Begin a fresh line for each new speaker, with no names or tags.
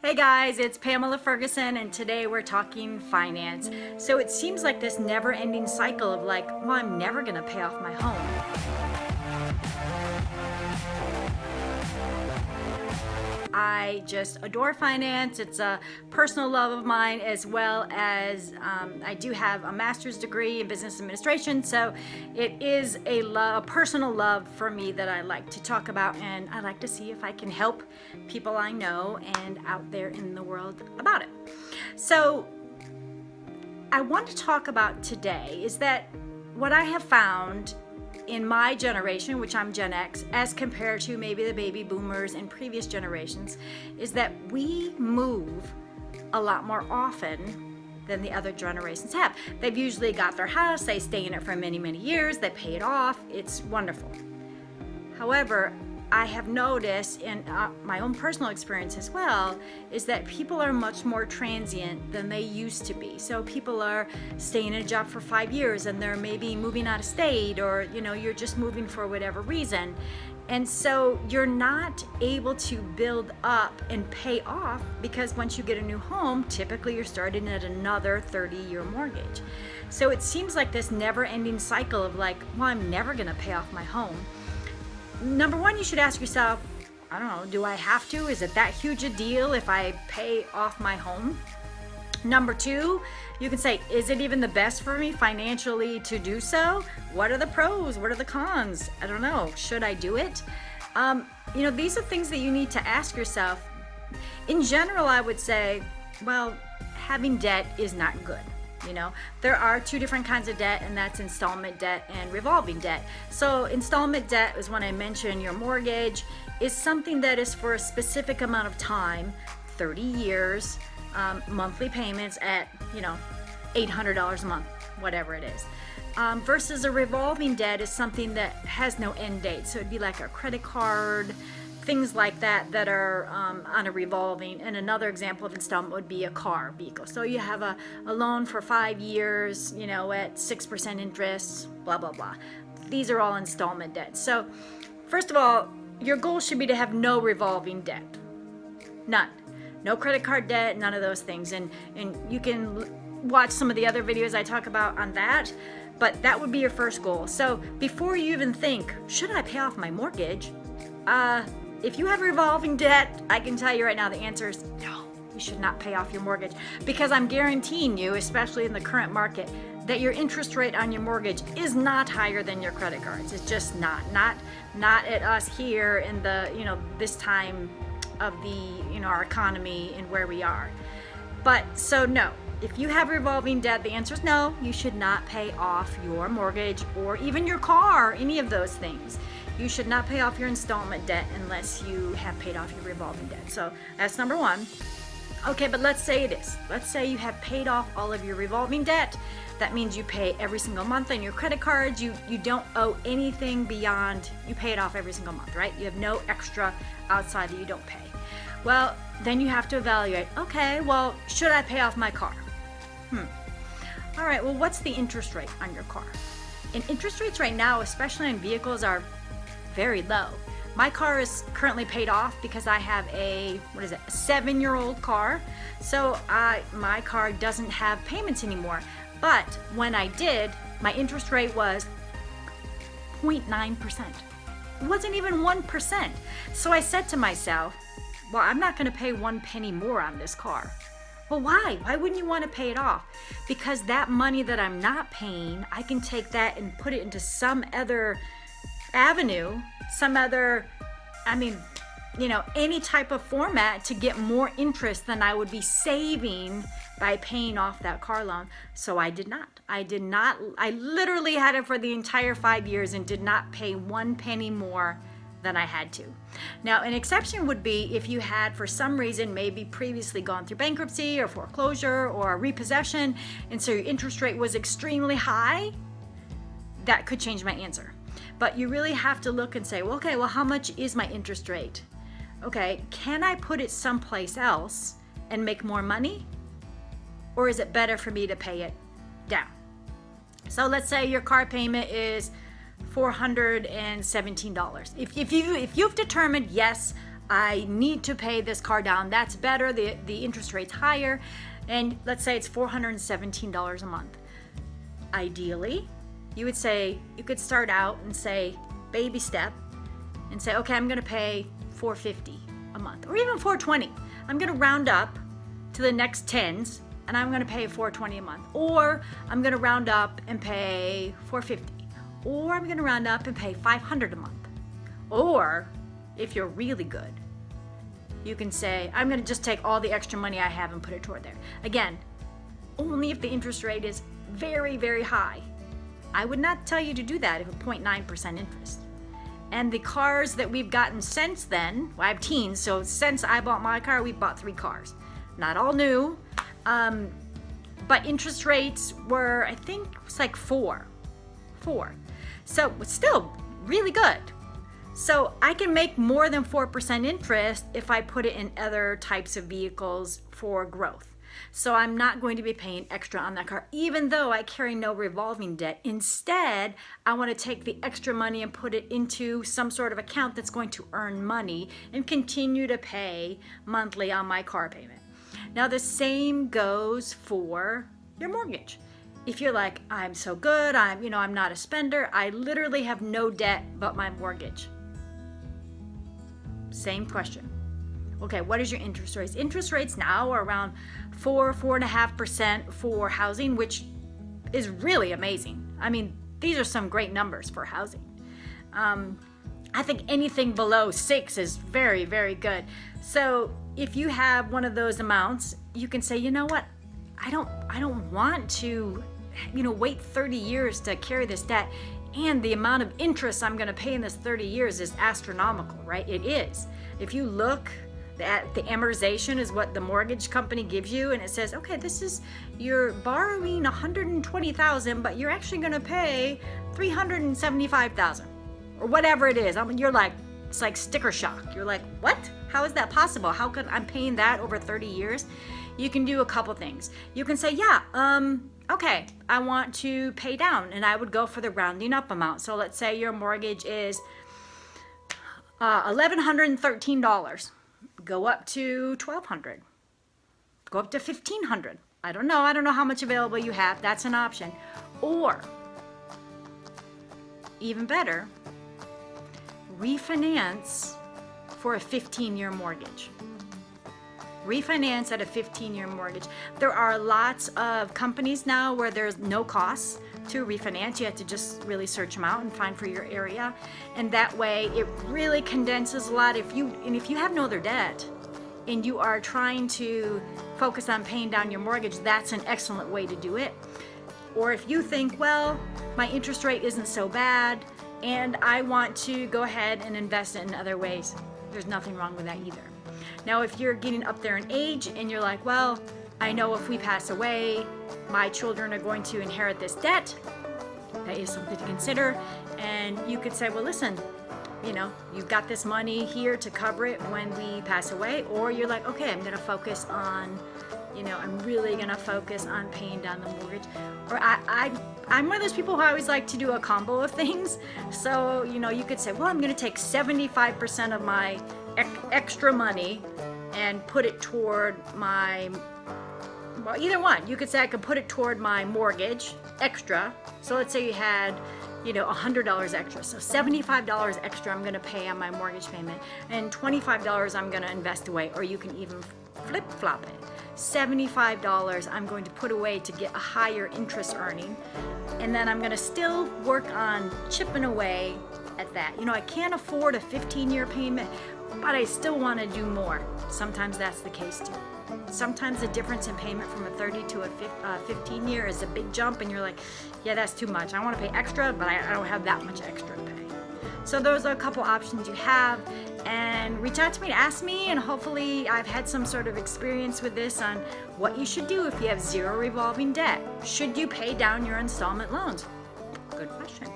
Hey guys, it's Pamela Ferguson, and today we're talking finance. So it seems like this never-ending cycle of well, I'm never gonna pay off my home. I just adore finance. It's a personal love of mine, as well as I do have a master's degree in business administration. So it is a personal love for me that I like to talk about, and I like to see if I can help people I know and out there in the world about it. So I want to talk about today is that what I have found in my generation, which I'm Gen X, as compared to maybe the baby boomers and previous generations, is that we move a lot more often than the other generations have. They've usually got their house, they stay in it for many, many years, they pay it off, it's wonderful. However, I have noticed in my own personal experience as well, is that people are much more transient than they used to be. So people are staying in a job for 5 years and they're maybe moving out of state, or you're just moving for whatever reason. And so you're not able to build up and pay off, because once you get a new home, typically you're starting at another 30-year mortgage. So it seems like this never-ending cycle of well, I'm never gonna pay off my home. Number one, you should ask yourself, I don't know, do I have to? Is it that huge a deal if I pay off my home? Number two, you can say, is it even the best for me financially to do so? What are the pros? What are the cons? I don't know. Should I do it? These are things that you need to ask yourself. In general, I would say, well, having debt is not good. There are two different kinds of debt, and that's installment debt and revolving debt. So installment debt is when I mentioned your mortgage is something that is for a specific amount of time, 30 years, monthly payments at, $800 a month, whatever it is. Versus a revolving debt is something that has no end date. So it'd be like a credit card, things like that are on a revolving. And another example of installment would be a car vehicle. So you have a loan for 5 years, at 6% interest, blah, blah, blah. These are all installment debts. So first of all, your goal should be to have no revolving debt. None. No credit card debt, none of those things. And you can watch some of the other videos I talk about on that, but that would be your first goal. So before you even think, should I pay off my mortgage? If you have revolving debt, I can tell you right now the answer is no, you should not pay off your mortgage, because I'm guaranteeing you, especially in the current market, that your interest rate on your mortgage is not higher than your credit cards. It's just not at us here in the, this time of the, our economy and where we are. But so no, if you have revolving debt, the answer is no, you should not pay off your mortgage or even your car, any of those things. You should not pay off your installment debt unless you have paid off your revolving debt. So that's number one. Okay, but let's say it is. Let's say you have paid off all of your revolving debt. That means you pay every single month on your credit cards. You don't owe anything beyond, you pay it off every single month, right? You have no extra outside that you don't pay. Well, then you have to evaluate, okay, well, should I pay off my car? All right, well, what's the interest rate on your car? And interest rates right now, especially on vehicles, are very low. My car is currently paid off because I have a 7-year-old car. So my car doesn't have payments anymore. But when I did, my interest rate was 0.9%. It wasn't even 1%. So I said to myself, well, I'm not going to pay 1 penny more on this car. Well, why? Why wouldn't you want to pay it off? Because that money that I'm not paying, I can take that and put it into some other avenue, some other, any type of format to get more interest than I would be saving by paying off that car loan. So I did not. I literally had it for the entire 5 years and did not pay 1 penny more than I had to. Now, an exception would be if you had, for some reason, maybe previously gone through bankruptcy or foreclosure or repossession, and so your interest rate was extremely high. That could change my answer. But you really have to look and say, well, okay, well, how much is my interest rate? Okay, can I put it someplace else and make more money? Or is it better for me to pay it down? So let's say your car payment is $417. If you've determined, yes, I need to pay this car down. That's better. The interest rate's higher. And let's say it's $417 a month. Ideally, you could start out and say, baby step, and say, okay, I'm going to pay $450 a month, or even $420. I'm going to round up to the next tens, and I'm going to pay $420 a month. Or I'm going to round up and pay $450. Or I'm going to round up and pay $500 a month. Or if you're really good, you can say, I'm going to just take all the extra money I have and put it toward there. Again, only if the interest rate is very, very high. I would not tell you to do that if a 0.9% interest. And the cars that we've gotten since then, well, I have teens, so since I bought my car, we've bought 3 cars. Not all new, but interest rates were, I think, it's like 4. So it's still really good. So I can make more than 4% interest if I put it in other types of vehicles for growth. So I'm not going to be paying extra on that car, even though I carry no revolving debt. Instead, I want to take the extra money and put it into some sort of account that's going to earn money and continue to pay monthly on my car payment. Now, the same goes for your mortgage. If you're like, I'm so good, I'm not a spender, I literally have no debt but my mortgage. Same question. Okay, what is your interest rates? Interest rates now are around 4.5% for housing, which is really amazing. I mean, these are some great numbers for housing. I think anything below 6 is very, very good. So if you have one of those amounts, you can say, you know what? I don't want to, wait 30 years to carry this debt. And the amount of interest I'm going to pay in this 30 years is astronomical, right? It is. If you look at the amortization is what the mortgage company gives you, and it says, okay, you're borrowing $120,000, but you're actually going to pay $375,000 or whatever it is. You're like, it's like sticker shock. You're like, what? How is that possible? How could I'm paying that over 30 years? You can do a couple things. You can say, okay, I want to pay down, and I would go for the rounding up amount. So let's say your mortgage is $1,113. Go up to $1,200. Go up to $1,500. I don't know how much available you have. That's an option. Or, even better, refinance for a 15-year mortgage. Refinance at a 15-year mortgage. There are lots of companies now where there's no cost to refinance. You have to just really search them out and find for your area. And that way it really condenses a lot. If you have no other debt and you are trying to focus on paying down your mortgage, that's an excellent way to do it. Or if you think, well, my interest rate isn't so bad and I want to go ahead and invest it in other ways, there's nothing wrong with that either. Now, if you're getting up there in age and you're like, well, I know if we pass away, my children are going to inherit this debt, that is something to consider. And you could say, well, listen, you've got this money here to cover it when we pass away. Or you're like, okay, I'm going to focus on, I'm really going to focus on paying down the mortgage. Or I'm one of those people who I always like to do a combo of things. So, you could say, well, I'm going to take 75% of my extra money and put it toward either one. You could say I could put it toward my mortgage extra. So let's say you had, $100 extra. So $75 extra I'm going to pay on my mortgage payment, and $25 I'm going to invest away. Or you can even flip-flop it. $75 I'm going to put away to get a higher interest earning, and then I'm going to still work on chipping away at that. I can't afford a 15-year payment, but I still want to do more. Sometimes that's the case too. Sometimes the difference in payment from a 30 to a 15-year is a big jump, and you're like, yeah, that's too much. I want to pay extra, but I don't have that much extra to pay. So those are a couple options you have, and reach out to me to ask me, and hopefully I've had some sort of experience with this on what you should do if you have zero revolving debt. Should you pay down your installment loans? Good question.